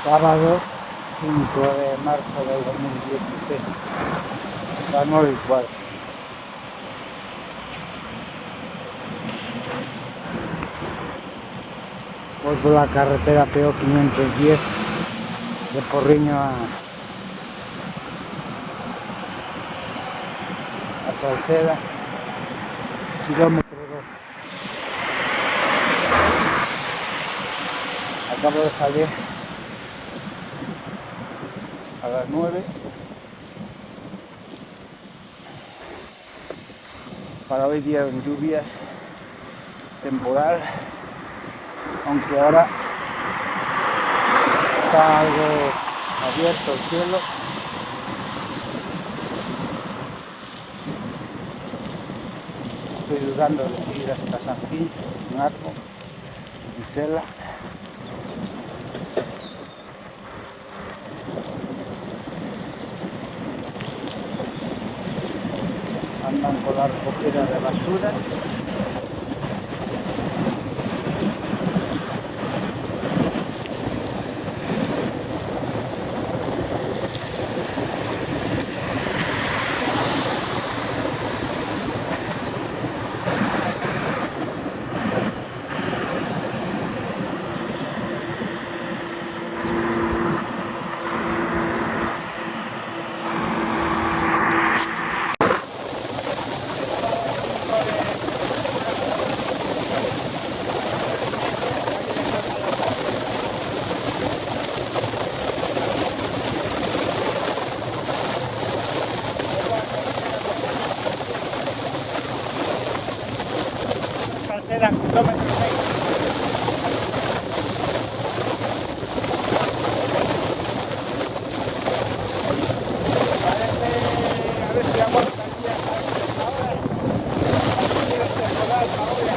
Sábado 5 de marzo del 2016, las 9:15. Voy por la carretera PO 510 de Porriño a Salceda, kilómetro 2. Acabo de salir a las 9 para hoy día en lluvias, temporal, aunque ahora está algo abierto el cielo. Estoy dudando de ir hasta San Gil, en Arco, en Sela. Andan con la recogida de basura. Carretera, kilómetro 6. A ver si aguanta aquí hasta ahora. Quiero temporal ahora.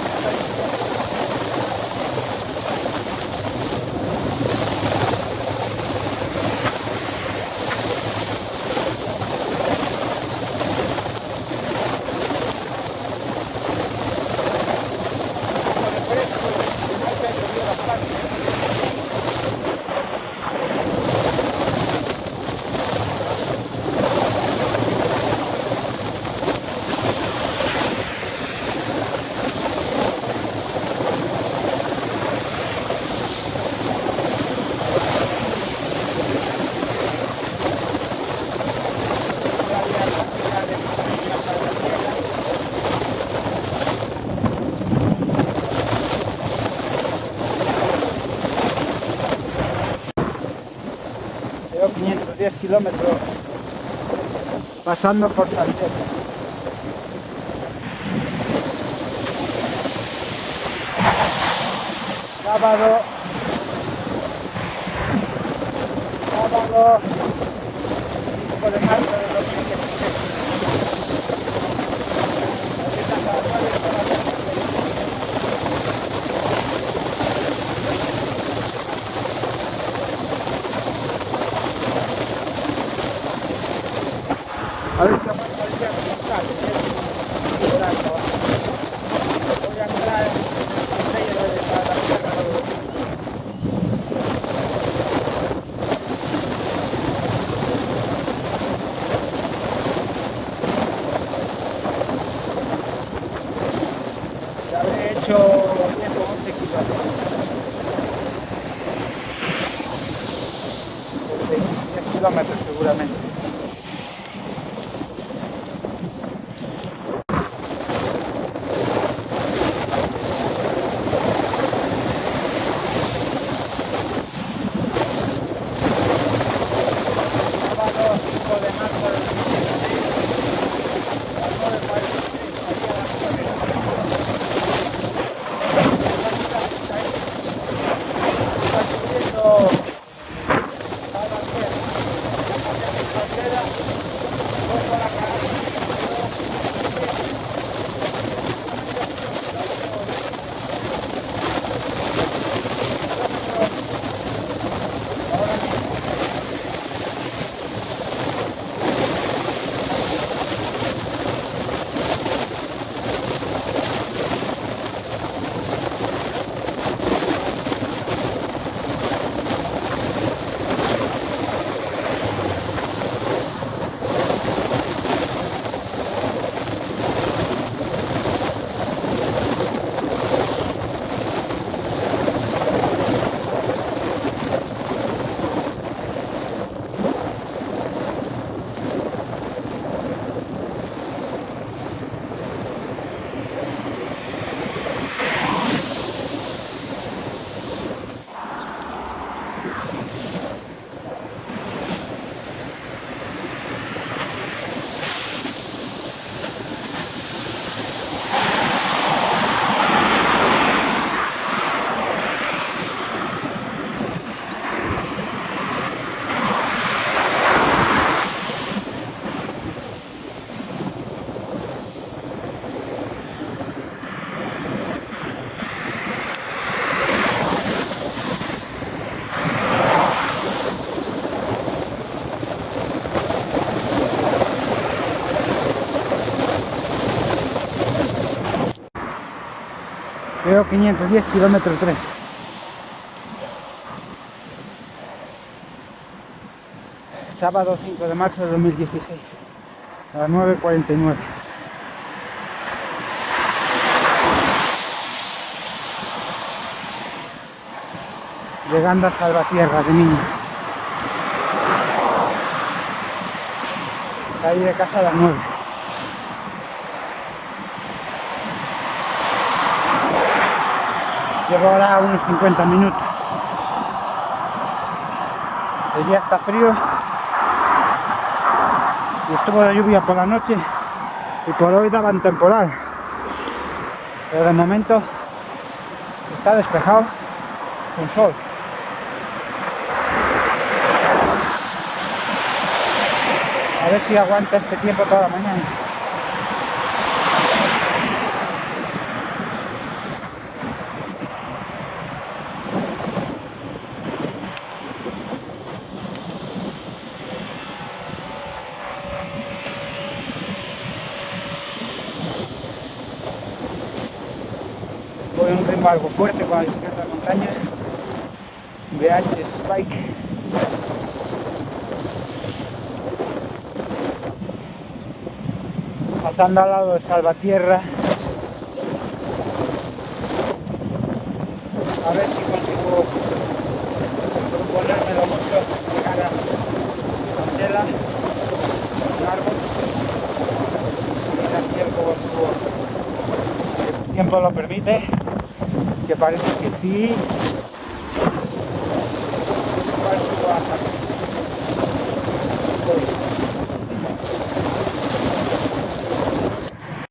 Llevo 510 kilómetros pasando por Salceda. Sábado 5 de marzo de 2016. A ver si aguanta el día como tal. Voy a entrar en el medio de la tierra. Ya habré hecho 10 o 11 kilómetros. 10 kilómetros seguramente. Paseo 510, kilómetro 3. Sábado 5 de marzo de 2016, a las 9:49. Llegando a Salvatierra de Miño. Salí de casa a las 9. Llevo ahora unos 50 minutos. El día está frío y estuvo de lluvia por la noche y por hoy daban temporal, pero de momento está despejado con sol. A ver si aguanta este tiempo toda la mañana. Voy a un ritmo algo fuerte con la bicicleta de montaña, BH Spike. Pasando al lado de Salvatierra, a ver si consigo ponérmelo mucho, llegar a Cancela, un árbol, y el tiempo lo permite, que parece que sí.